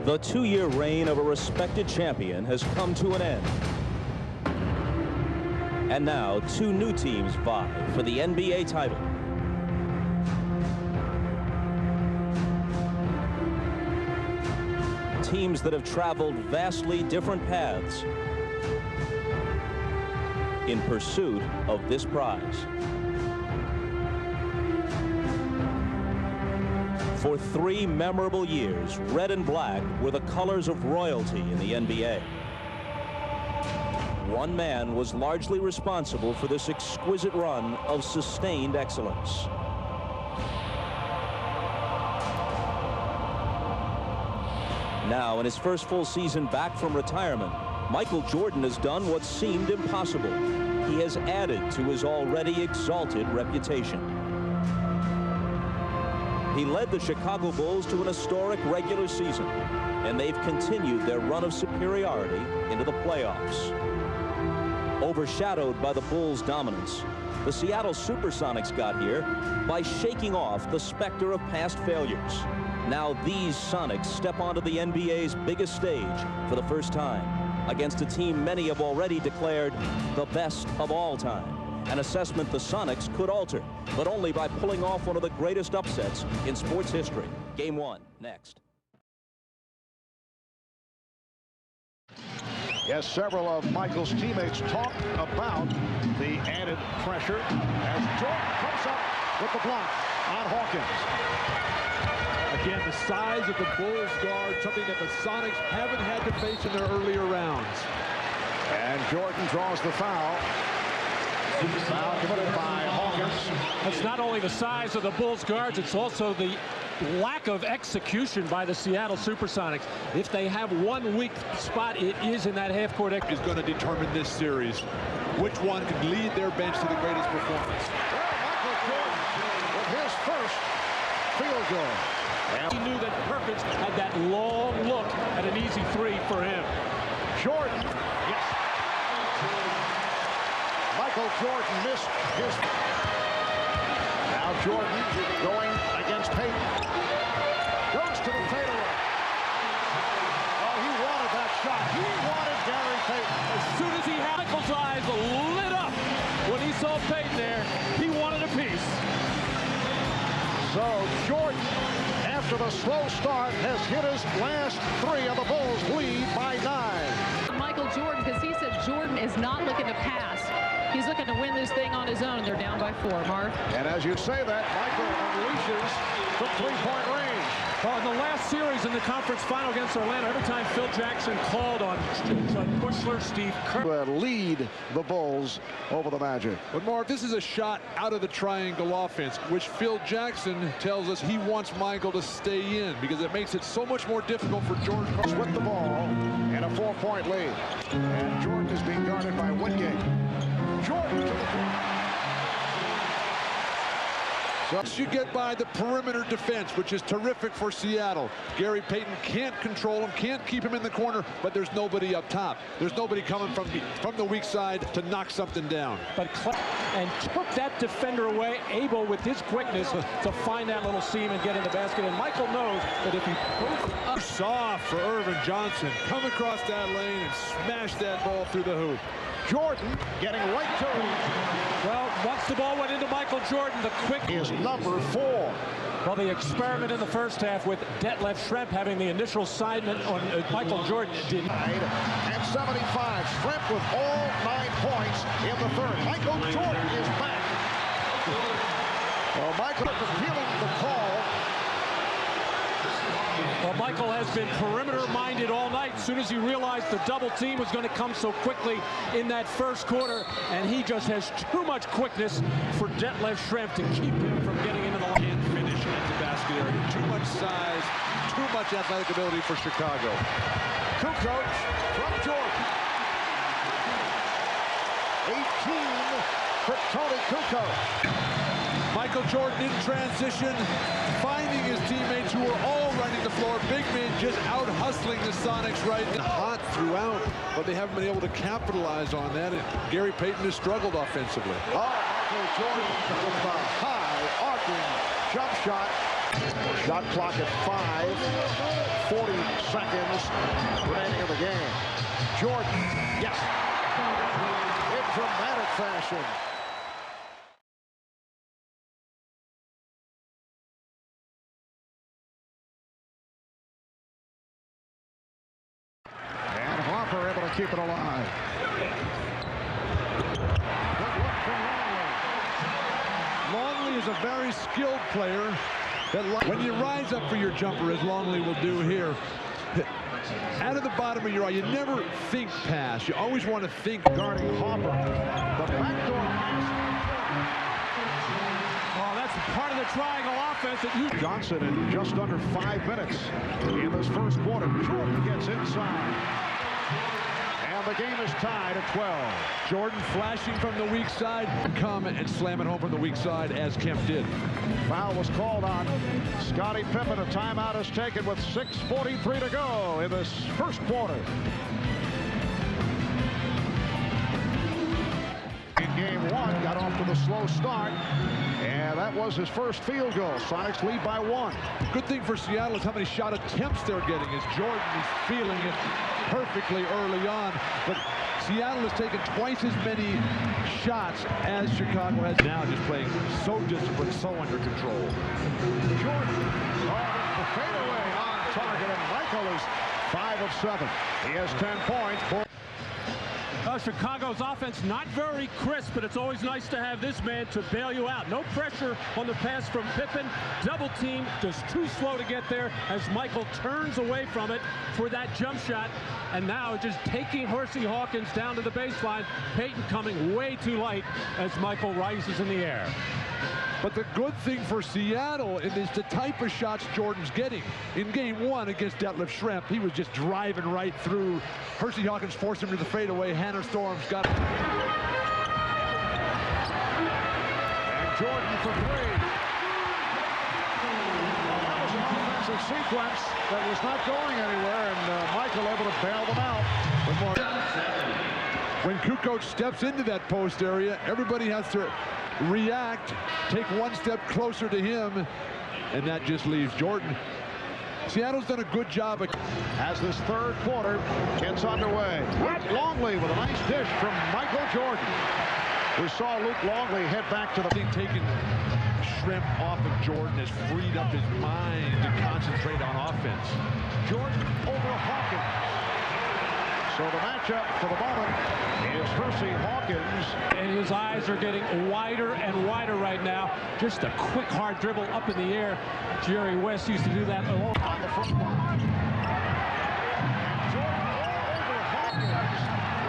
The two-year reign of a respected champion has come to an end. And now, two new teams vie for the NBA title. Teams that have traveled vastly different paths in pursuit of this prize. For 3 memorable years, red and black were the colors of royalty in the NBA. One man was largely responsible for this exquisite run of sustained excellence. Now, in his first full season back from retirement, Michael Jordan has done what seemed impossible. He has added to his already exalted reputation. He led the Chicago Bulls to an historic regular season, and they've continued their run of superiority into the playoffs. Overshadowed by the Bulls' dominance, the Seattle Supersonics got here by shaking off the specter of past failures. Now these Sonics step onto the NBA's biggest stage for the first time against a team many have already declared the best of all time. An assessment the Sonics could alter, but only by pulling off one of the greatest upsets in sports history. Game 1, next. Yes, several of Michael's teammates talked about the added pressure as Jordan comes up with the block on Hawkins. Again, the size of the Bulls guard, something that the Sonics haven't had to face in their earlier rounds. And Jordan draws the foul. Foul committed by Hawkins. It's not only the size of the Bulls guards, it's also the lack of execution by the Seattle Supersonics. If they have one weak spot, it is in that half-court Is going to determine this series. Which one can lead their bench to the greatest performance? Well, Michael Jordan with his first field goal. He knew that Perkins had that long look at an easy 3 for him. Jordan, yes. Michael Jordan missed his. Now Jordan going against Payton. Goes to the fadeaway. Oh, he wanted that shot. He wanted Gary Payton. As soon as he had Michael's eyes lit up when he saw Payton there, he wanted a piece. So Jordan, after the slow start, has hit his last 3 of the Bulls lead by 9. Michael Jordan, because he said Jordan is not looking to pass. He's looking to win this thing on his own. They're down by 4, Mark. And as you say that, Michael unleashes from 3-point range. Well, in the last series in the conference final against Orlando, every time Phil Jackson called on Bushler, Steve Kerr. Lead the Bulls over the Magic. But Mark, this is a shot out of the triangle offense, which Phil Jackson tells us he wants Michael to stay in because it makes it so much more difficult for Jordan. With the ball and a 4-point lead. And Jordan is being guarded by Wingate. Jordan to the floor. So you get by the perimeter defense, which is terrific for Seattle. Gary Payton can't control him, can't keep him in the corner, but there's nobody up top. There's nobody coming from the weak side to knock something down. But and took that defender away, able with his quickness to find that little seam and get in the basket. And Michael knows that if he pulls up. Soft for Irvin Johnson. Come across that lane and smash that ball through the hoop. Jordan getting right to him. Well, once the ball went into Michael Jordan, the quick is number 4. Well, the experiment in the first half with Detlef Schrempf having the initial assignment on Michael Jordan did. And 75. Schrempf with all 9 points in the third. Michael Jordan is back. Well, Michael feeling the call. Well, Michael has been perimeter-minded all night. As soon as he realized the double team was going to come so quickly in that first quarter, and he just has too much quickness for Detlef Schrempf to keep him from getting into the line. Can't finish at the basket area. Too much size, too much athletic ability for Chicago. Kukoc from Jordan. 18 for Tony Kukoc. Michael Jordan in transition, finding his teammates who are all running the floor. Big men just out hustling the Sonics right now. Hot throughout, but they haven't been able to capitalize on that. And Gary Payton has struggled offensively. Oh, Michael Jordan with a high arcing jump shot. Shot clock at 5. 40 seconds remaining in the game. Jordan, yes, in dramatic fashion. And Hopper able to keep it alive. Good look from Longley. Longley is a very skilled player. When you rise up for your jumper, as Longley will do here, out of the bottom of your eye, you never think pass. You always want to think Guarding Hopper. The backdoor pass. Oh, that's part of the triangle offense that you... Johnson in just under 5 minutes in this first quarter. Jordan gets inside. And the game is tied at 12. Jordan flashing from the weak side, come and slam it home from the weak side as Kemp did. Foul was called on Scottie Pippen. A timeout is taken with 6:43 to go in this first quarter. In game one, got off to the slow start, and that was his first field goal. Sonics lead by 1. Good thing for Seattle is how many shot attempts they're getting, as Jordan is feeling it perfectly early on. But Seattle has taken twice as many shots as Chicago has now, just playing so disciplined, so under control. Jordan, the fadeaway on target, and Michael is 5 of 7. He has 10 points. Chicago's offense not very crisp, but it's always nice to have this man to bail you out. No pressure on the pass from Pippen. Double team, just too slow to get there as Michael turns away from it for that jump shot. And now just taking Hersey Hawkins down to the baseline. Payton coming way too light as Michael rises in the air. But the good thing for Seattle is the type of shots Jordan's getting. In game one against Detlef Schrempf, he was just driving right through. Hersey Hawkins forced him to the fadeaway. Hannah Storm's got it. And Jordan for 3. That was an offensive sequence that was not going anywhere, and Michael able to bail them out. When Kukoc steps into that post area, everybody has to react, take one step closer to him, and that just leaves Jordan. Seattle's done a good job as this third quarter gets underway. Luke Longley with a nice dish from Michael Jordan. We saw Luke Longley head back to the thing. Taking Schrempf off of Jordan has freed up his mind to concentrate on offense. Jordan over Hawkins. So the matchup for the moment is Hersey Hawkins. And his eyes are getting wider and wider right now. Just a quick, hard dribble up in the air. Jerry West used to do that a lot. On the front line. Jordan over Hawkins.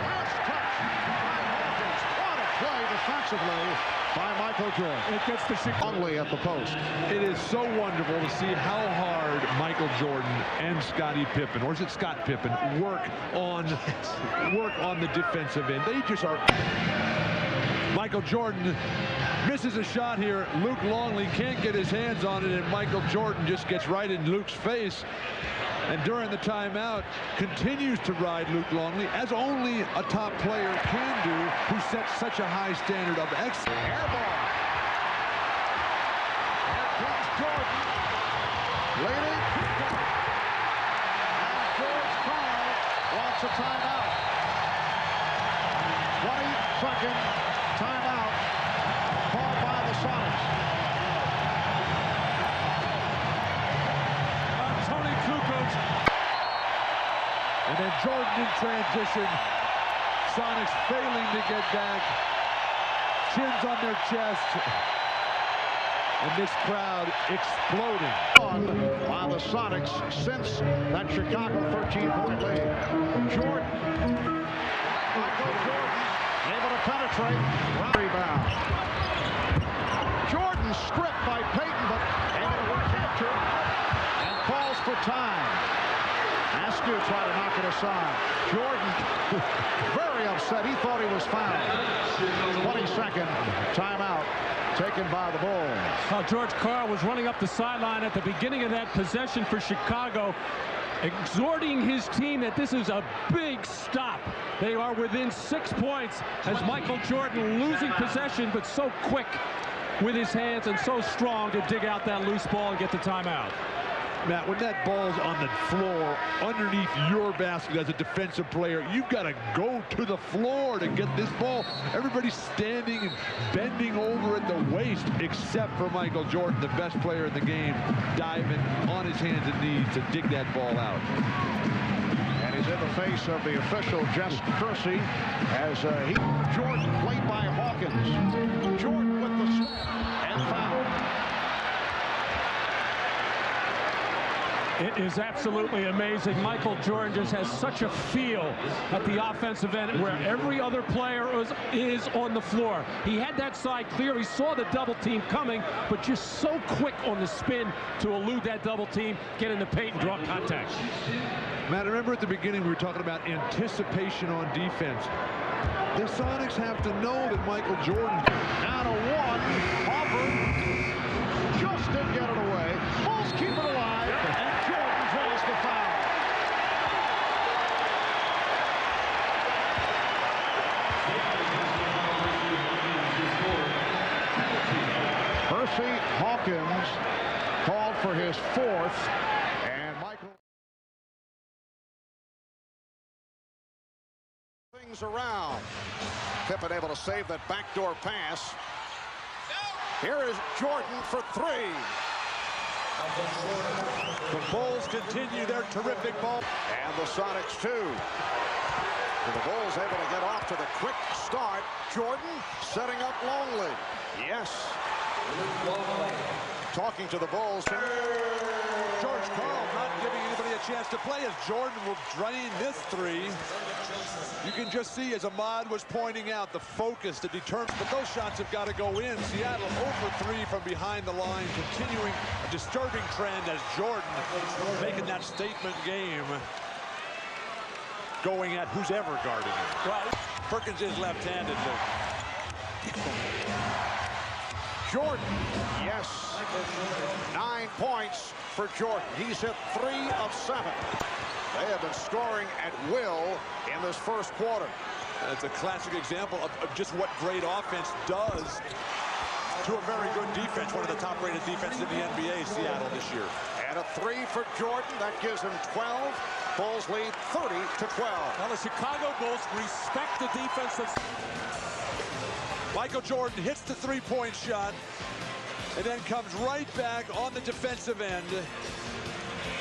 Last touch by Hawkins. What a play defensively by Michael Jordan. It gets the Longley at the post. It is so wonderful to see how hard Michael Jordan and Scottie Pippen, or is it Scott Pippen, work on the defensive end. They just are. Michael Jordan misses a shot here. Luke Longley can't get his hands on it, and Michael Jordan just gets right in Luke's face. And during the timeout, continues to ride Luke Longley, as only a top player can do, who sets such a high standard of excellence. Air ball. Here comes Jordan. Leading. And George Karl wants a timeout. 20-second timeout called by the Sonics. Tony Kukoc. And then Jordan in transition. Sonics failing to get back. Chins on their chest. And this crowd exploding. By the Sonics since that Chicago 13-point lead. Jordan. Michael Jordan able to penetrate. Rebound. Jordan stripped by Payton, but able to recapture and calls for time. Askew tried to knock it aside. Jordan very upset. He thought he was fouled. 22nd timeout taken by the Bulls. George Karl was running up the sideline at the beginning of that possession for Chicago, exhorting his team that this is a big stop. They are within 6 points as Michael Jordan losing possession, but so quick with his hands and so strong to dig out that loose ball and get the timeout. Matt, when that ball's on the floor underneath your basket as a defensive player, you've got to go to the floor to get this ball. Everybody's standing and bending over at the waist, except for Michael Jordan, the best player in the game, diving on his hands and knees to dig that ball out. And he's in the face of the official, Jess Kersey, as Jordan played by Hawkins. Jordan with the step and foul. It is absolutely amazing. Michael Jordan just has such a feel at the offensive end where every other player is on the floor. He had that side clear. He saw the double team coming, but just so quick on the spin to elude that double team, get in the paint and draw contact. Matt, remember at the beginning we were talking about anticipation on defense. The Sonics have to know that Michael Jordan. Down to one. Hopper just didn't get it away. Bulls keep it alive, and Jordan draws the foul. Percy Hawkins called for his fourth, and Michael things around. Pippen able to save that backdoor pass. Here is Jordan for three. The Bulls continue their terrific ball. And the Sonics too. And the Bulls able to get off to the quick start. Jordan setting up Longley. Yes. Talking to the Bulls. George Karl not giving anybody a chance to play as Jordan will drain this three. You can just see, as Ahmad was pointing out, the focus, the determination. But those shots have got to go in. Seattle 0 for 3 from behind the line, continuing a disturbing trend as Jordan making that statement game, going at who's ever guarding him. Well, Perkins is left-handed. Jordan, yes. 9 points for Jordan. He's hit 3 of 7. They have been scoring at will in this first quarter. It's a classic example of just what great offense does to a very good defense. One of the top-rated defenses in the NBA, Seattle, this year. And a 3 for Jordan. That gives him 12. Bulls lead 30-12. Now the Chicago Bulls respect the defense of... Michael Jordan hits the three-point shot and then comes right back on the defensive end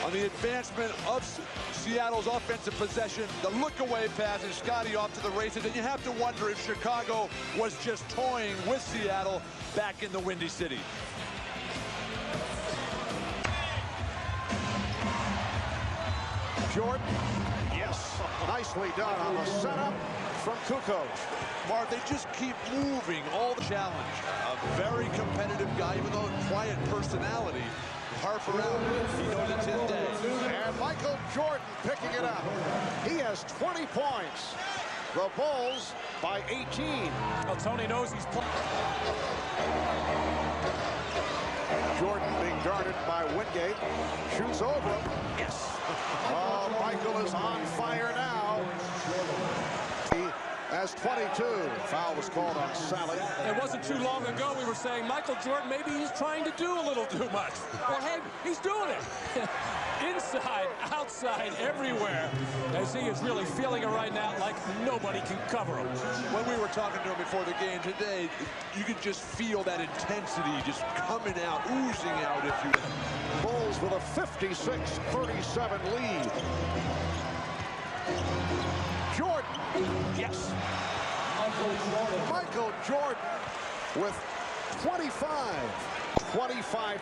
on the advancement of Seattle's offensive possession. The look-away pass and Scotty off to the races, and you have to wonder if Chicago was just toying with Seattle back in the Windy City. Jordan, yes, nicely done on the setup from Kukoc. Mark, they just keep moving all the challenge. A very competitive guy, even though quiet personality. Harper out. He knows it's his day. And Michael Jordan picking it up. He has 20 points. The Bulls by 18. Well, Tony knows he's playing. Jordan being guarded by Wingate. Shoots over him. Yes. Oh, Michael is on fire now. He has 22. Foul was called on Sally. It wasn't too long ago we were saying Michael Jordan, maybe he's trying to do a little too much. Well, hey, he's doing it. Inside, outside, everywhere. As he is really feeling it right now like nobody can cover him. When we were talking to him before the game today, you could just feel that intensity just coming out, oozing out, if you will. Bulls with a 56-37 lead. Jordan, yes. Michael Jordan with 25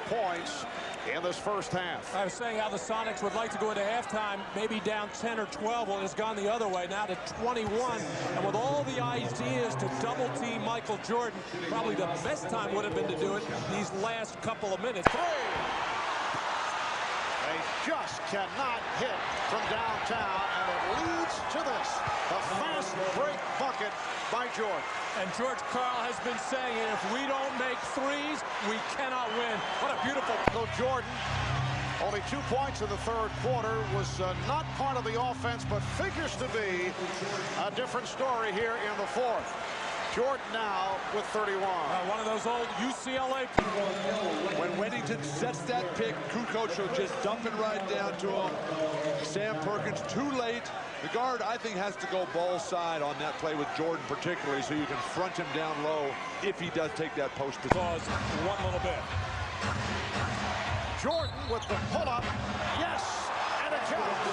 points in this first half. I was saying how the Sonics would like to go into halftime, maybe down 10 or 12. Well, it's gone the other way, now to 21. And with all the ideas to double-team Michael Jordan, probably the best time would have been to do it these last couple of minutes. They just cannot hit from downtown, and it leads to this. A fast break bucket by Jordan. And George Karl has been saying, if we don't make threes, we cannot win. What a beautiful... So Jordan, only 2 points in the third quarter, was not part of the offense, but figures to be a different story here in the fourth. Jordan now with 31. One of those old UCLA. When Weddington sets that pick, Kukoc just dumping right down to him. Sam Perkins too late. The guard, I think, has to go ball side on that play with Jordan particularly, so you can front him down low if he does take that post position. Pause one little bit. Jordan with the pull-up. Yes, and it counts.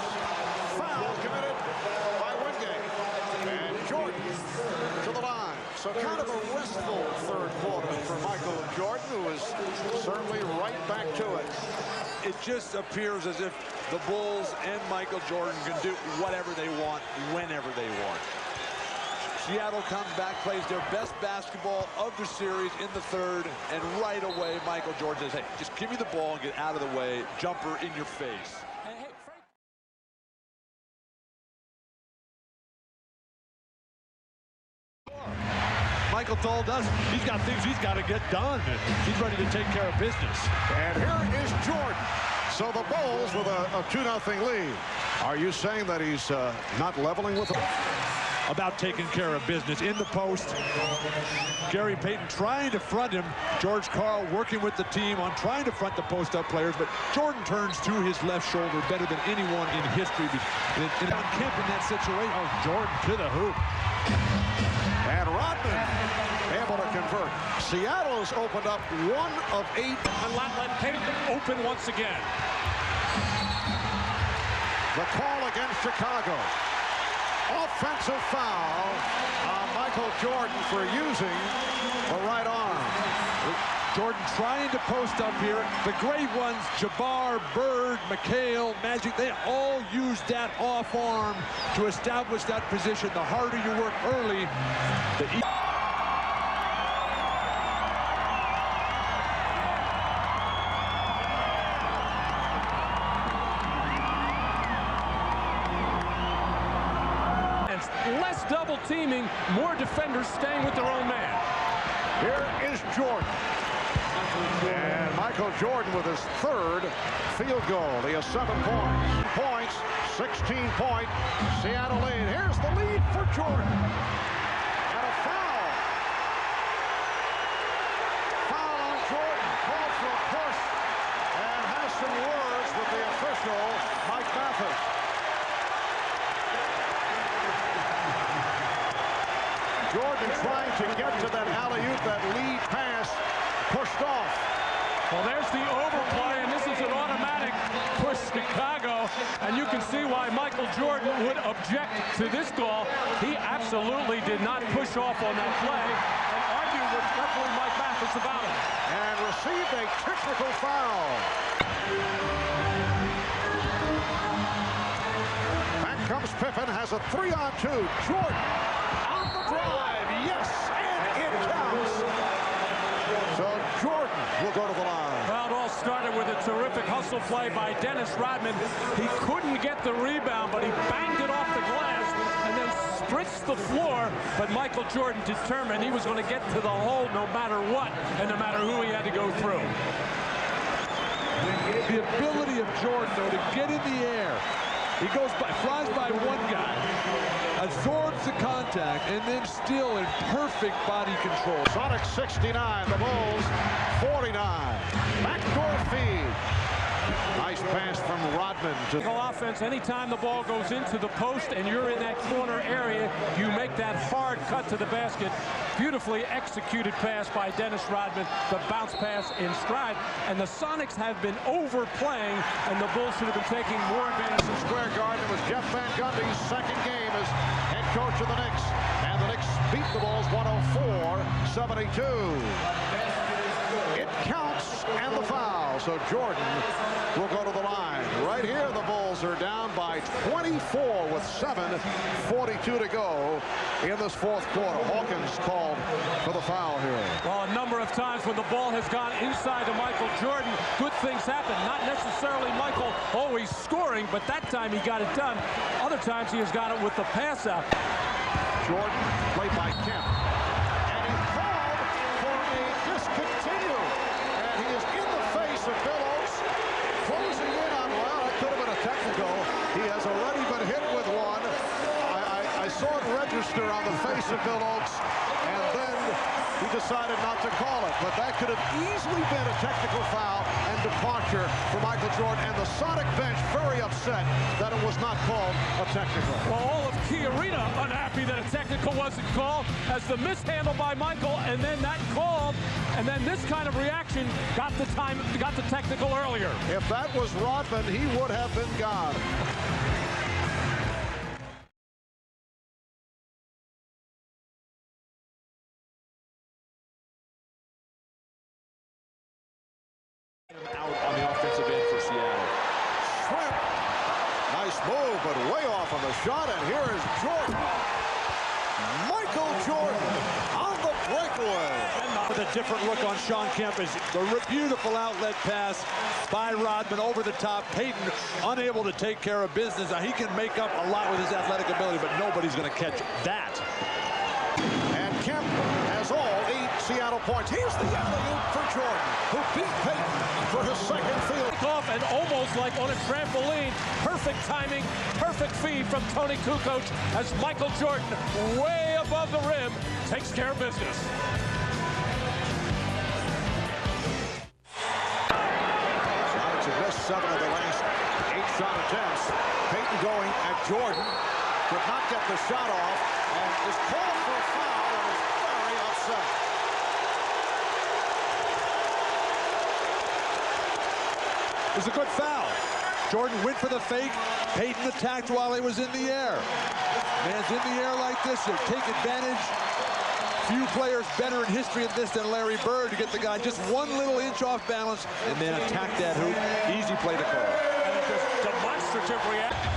Foul committed by Wingate. And Jordan to the line. So kind of a restful third quarter for Michael Jordan, who is certainly right back to it. It just appears as if the Bulls and Michael Jordan can do whatever they want, whenever they want. Seattle comes back, plays their best basketball of the series in the third, and right away, Michael Jordan says, hey, just give me the ball and get out of the way. Jumper in your face. Michael told us he's got things he's got to get done. He's ready to take care of business. And here is Jordan. So the Bulls with a 2-0 lead. Are you saying that he's not leveling with them? About taking care of business in the post. Gary Payton trying to front him. George Karl working with the team on trying to front the post-up players, but Jordan turns to his left shoulder better than anyone in history. And on Kemp in that situation, oh, Jordan to the hoop. And Rodman able to convert. Seattle's opened up 1 of 8. And let Payton open once again. The call against Chicago. Offensive foul on Michael Jordan for using the right arm. Jordan trying to post up here. The great ones, Jabbar, Bird, McHale, Magic, they all used that off arm to establish that position. The harder you work early, the less double teaming, more defenders staying with their own man. Here is Jordan. And Michael Jordan with his third field goal. He has 7 points. 16-point Seattle lead. Here's the lead for Jordan. And a foul. Foul on Jordan. Called for a push. And has some words with the official, Mike Mathis. Jordan trying to get to that alley-oop, that lead pass, pushed off. Well, there's the overplay, and this is an automatic push Chicago, and you can see why Michael Jordan would object to this call. He absolutely did not push off on that play and argue with referee Mike Mathis about it. And received a technical foul. Back comes Pippen, has a 3-on-2. Jordan on the drive, yes, and it counts. So Jordan will go to the line. Well, it all started with a terrific hustle play by Dennis Rodman. He couldn't get the rebound, but he banged it off the glass and then spritzed the floor. But Michael Jordan determined he was going to get to the hole no matter what and no matter who he had to go through. The ability of Jordan, though, to get in the air. He flies by one guy, absorbs the contact, and then still in perfect body control. Sonics 69, the Bulls 49. Backdoor feed. Nice pass from Rodman to Offense, anytime the ball goes into the post and you're in that corner area, you make that hard cut to the basket. Beautifully executed pass by Dennis Rodman, the bounce pass in stride. And the Sonics have been overplaying, and the Bulls should have been taking more advantage. Madison Square Garden. It was Jeff Van Gundy's second game as head coach of the Knicks. And the Knicks beat the Bulls 104-72. It counts, and the foul. So Jordan will go to the line. Right here, the Bulls are down by 24 with 7:42 to go in this fourth quarter. Hawkins called for the foul here. Well, a number of times when the ball has gone inside to Michael Jordan, good things happen. Not necessarily Michael always scoring, but that time he got it done. Other times he has got it with the pass out. Jordan, played by Kemp. And he called for a discontinue. And he is in the face of Bill Oates, closing in on, well, it could have been a technical. He has already been hit with one. I saw it register on the face of Bill Oates. And then He decided not to call it, but that could have easily been a technical foul and departure for Michael Jordan, and the Sonic bench very upset that it was not called a technical. Well, all of Key Arena unhappy that a technical wasn't called as the mishandle by Michael, and then that called, and then this kind of reaction got the technical earlier. If that was Rodman, he would have been gone. Out on the offensive end for Seattle. Shrimp. Nice move, but way off on the shot, and here is Jordan. Michael Jordan on the breakaway. With a different look on Shawn Kemp is the beautiful outlet pass by Rodman over the top. Payton unable to take care of business. Now, he can make up a lot with his athletic ability, but nobody's going to catch that. And Kemp has all 8 Seattle points. Here's the alley-oop for Jordan, who beat Payton for his second field. Off and almost like on a trampoline. Perfect timing, perfect feed from Tony Kukoc as Michael Jordan, way above the rim, takes care of business. Sonics have missed 7 of the last 8 shot attempts. Payton going at Jordan. Could not get the shot off and is called for a foul and is very upset. It was a good foul. Jordan went for the fake. Payton attacked while he was in the air. Man's in the air like this, he'll take advantage. Few players better in history of this than Larry Bird to get the guy just 1 little inch off balance and then attack that hoop. Easy play to call. And it's just demonstrative reaction.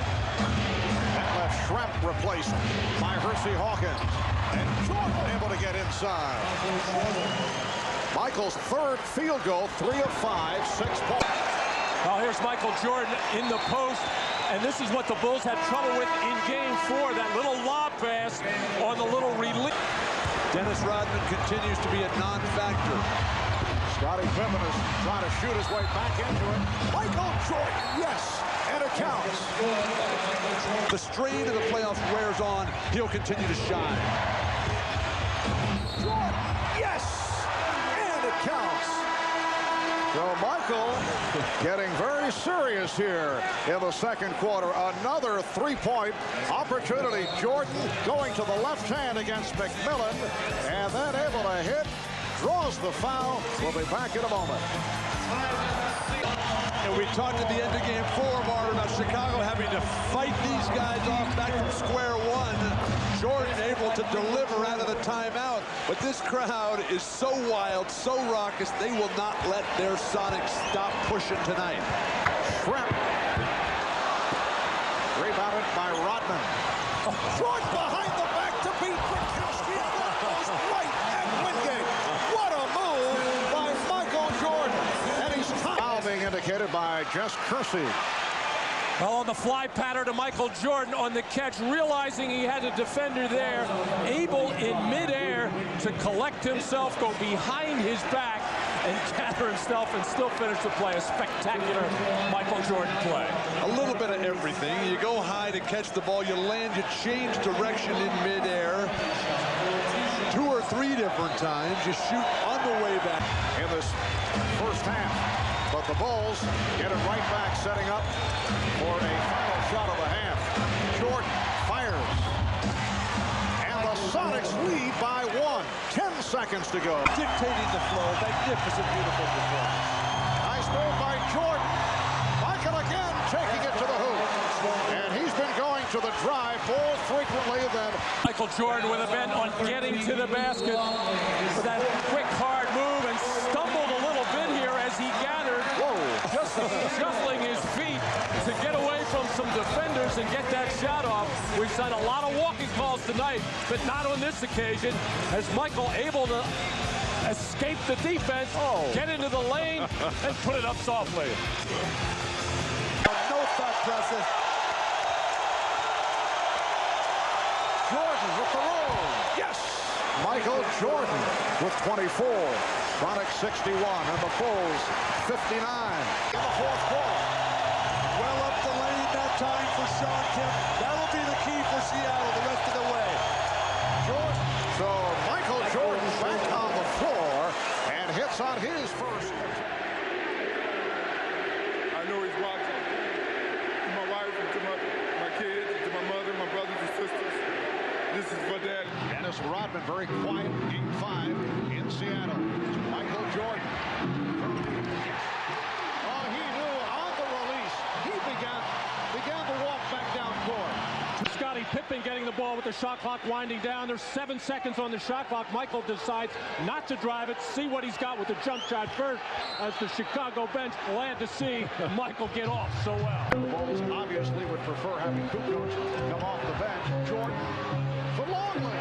That left Shrimp replaced by Hersey Hawkins. And Jordan able to get inside. Michael's 3rd field goal, 3 of 5, 6 points. Well, here's Michael Jordan in the post, and this is what the Bulls had trouble with in Game 4, that little lob pass on the little release. Dennis Rodman continues to be a non-factor. Scottie Pippen is trying to shoot his way back into it. Michael Jordan, yes, and it counts. The strain of the playoffs wears on. He'll continue to shine. Jordan, yes, and it counts. So Michael getting very serious here in the second quarter. Another 3-point opportunity. Jordan going to the left hand against McMillan, and then able to hit, draws the foul. We'll be back in a moment. And we talked at the end of Game 4, Mark, about Chicago having to fight these guys off back from square one. Jordan able to deliver out of the timeout, but this crowd is so wild, so raucous, they will not let their Sonics stop pushing tonight. Shrimp. Rebounded by Rodman. Jordan behind the back to beat Gronkowski. That goes right at Wingate. What a move by Michael Jordan. And he's foul being indicated by Jess Kersey. Well, on the fly pattern to Michael Jordan on the catch, realizing he had a defender there, able in midair to collect himself, go behind his back, and gather himself and still finish the play. A spectacular Michael Jordan play. A little bit of everything. You go high to catch the ball, you land, you change direction in midair. 2 or 3 different times. You shoot on the way back. In this first half. But the Bulls get it right back, setting up for a final shot of the half. Jordan fires. And the Sonics lead by 1. 10 seconds to go. Dictating the flow. Magnificent, beautiful performance. Nice move by Jordan. Michael again taking it to the hoop. And he's been going to the drive more frequently than Michael Jordan with a bent on getting to the basket with that quick, hard move, and stumbled a little bit here as he gathered. Just shuffling his feet to get away from some defenders and get that shot off. We've seen a lot of walking calls tonight, but not on this occasion, as Michael able to escape the defense, get into the lane, and put it up softly. No thought process. Jordan with the roll. Yes! Michael Jordan with 24. Sonics 61 and the Bulls 59 in the fourth quarter. Well up the lane that time for Shawn Kemp. That'll be the key for Seattle the rest of the way. So Michael Jordan back on the checks out his first. I know he's watching. To my wife and to my kids and to my mother, my brothers and sisters. This is for Dad. Dennis Rodman, very quiet. Game 5 in Seattle. To Michael Jordan. Oh, he knew on the release. He began to walk back down court. Scottie Pippen getting the ball with the shot clock winding down. There's 7 seconds on the shot clock. Michael decides not to drive it, see what he's got with the jump shot first, as the Chicago bench glad to see Michael get off so well. The Bulls obviously would prefer having Kukoc come off the bench. Jordan for Longley.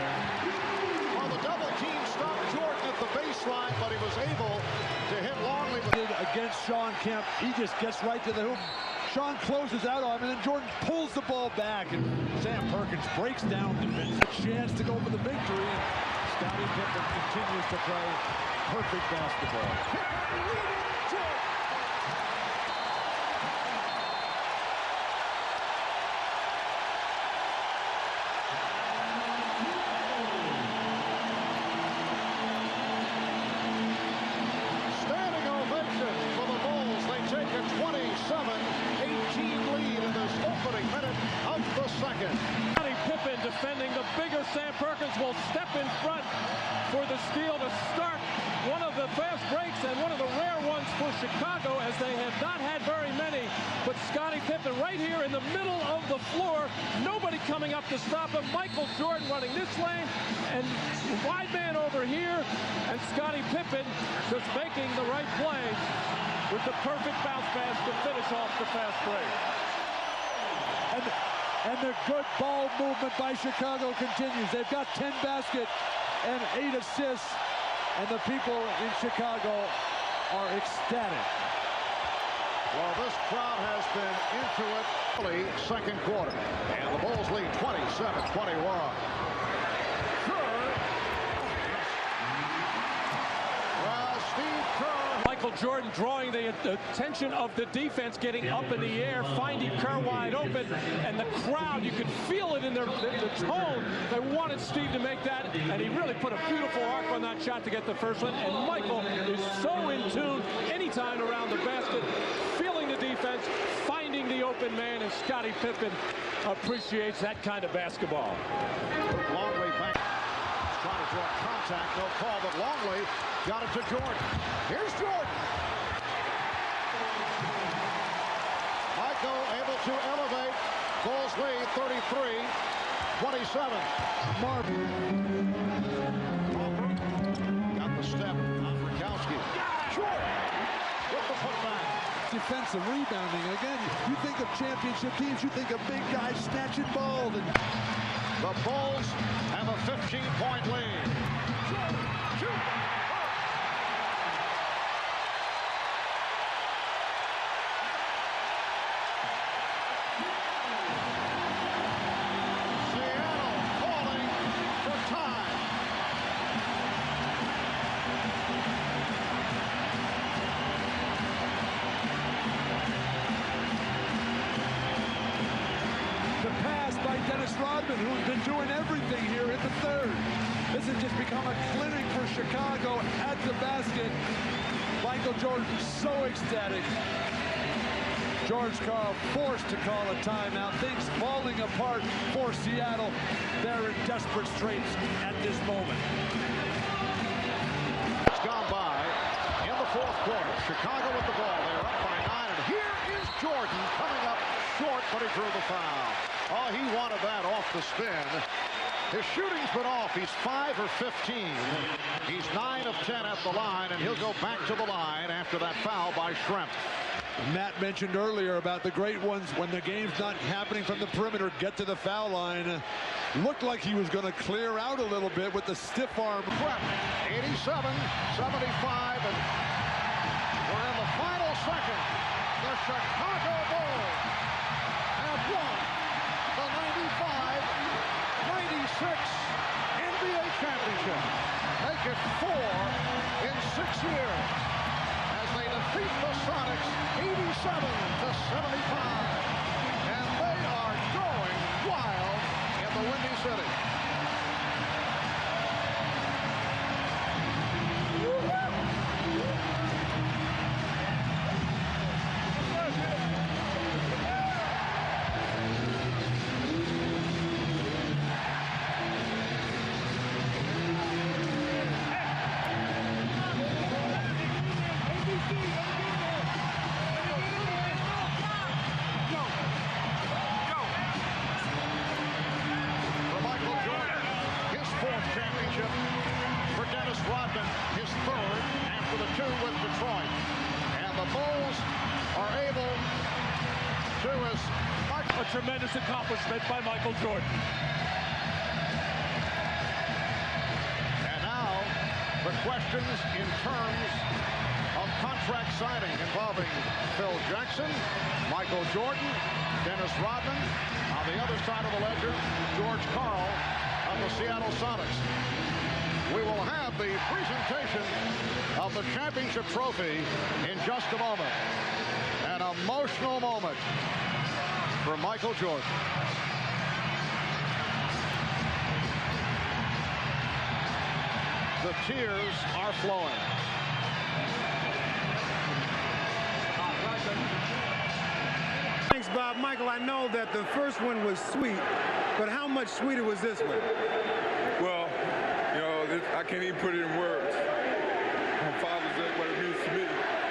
Well, the double team stopped Jordan at the baseline, but he was able to hit Longley. Against Sean Kemp, he just gets right to the hoop. Sean closes out on him, and then Jordan pulls the ball back, and Sam Perkins breaks down defense. A chance to go for the victory, and Scottie Pippen continues to play perfect basketball. Standing ovation for the Bulls. They take a 27-18 lead in this opening minute of the second. Scottie Pippen defending the bigger Sam Perkins will step in front for the steal to start one of the fast breaks and one of the rare ones for Chicago, as they have not had very many. But Scottie Pippen right here in the middle of the floor, nobody coming up to stop him. Michael Jordan running this lane, and wide man over here, and Scottie Pippen just making the right play with the perfect bounce pass to finish off the fast break. And the good ball movement by Chicago continues. They've got 10 baskets and 8 assists, and the people in Chicago are ecstatic. Well, this crowd has been into it early second quarter. And the Bulls lead 27-21. Well, Steve Kerr. Michael Jordan drawing the attention of the defense, getting up in the air, finding Kerr wide open, and the crowd, you could feel it in the tone. They wanted Steve to make that, and he really put a beautiful arc on that shot to get the first one. And Michael is so in tune anytime around the basket, feeling the defense, finding the open man, and Scottie Pippen appreciates that kind of basketball. Longley back. Trying to draw contact, no call, but Longley got it to Jordan. Here's Jordan. Michael able to elevate. Bulls lead 33-27. Marvin. Got the step on Frykowski. Jordan with the putback. Defensive rebounding. Again, you think of championship teams, you think of big guys snatching balls. And the Bulls have a 15-point lead. Jordan, shoot. Seattle calling for time. the pass by Dennis Rodman, who's been doing everything here in the third. This has just become a clinic for Chicago at the basket. Michael Jordan so ecstatic. George Karl forced to call a timeout. Things falling apart for Seattle. They're in desperate straits at this moment. It's gone by in the fourth quarter. Chicago with the ball. They're up by 9, and here is Jordan coming up short, but he drew the foul. Oh, he wanted that off the spin. His shooting's been off. He's 5 or 15. He's 9 of 10 at the line, and he'll go back to the line after that foul by Schrempf. Matt mentioned earlier about the great ones when the game's not happening from the perimeter, get to the foul line. Looked like he was going to clear out a little bit with the stiff arm. 87-75, and we're in the final second. The Chicago Bulls have won the 95-96 NBA championship. Make it 4 in 6 years as they defeat the Sonics 87-75. And they are going wild in the Windy City. 2 with Detroit. And the Bulls are able to a tremendous accomplishment by Michael Jordan. And now the questions in terms of contract signing involving Phil Jackson, Michael Jordan, Dennis Rodman. On the other side of the ledger, George Karl of the Seattle Sonics. We will have the presentation of the championship trophy in just a moment. An emotional moment for Michael Jordan. The tears are flowing. Thanks, Bob. Michael, I know that the first one was sweet, but how much sweeter was this one? Well, you know, I can't even put it in words. On Father's Day, what it means to me.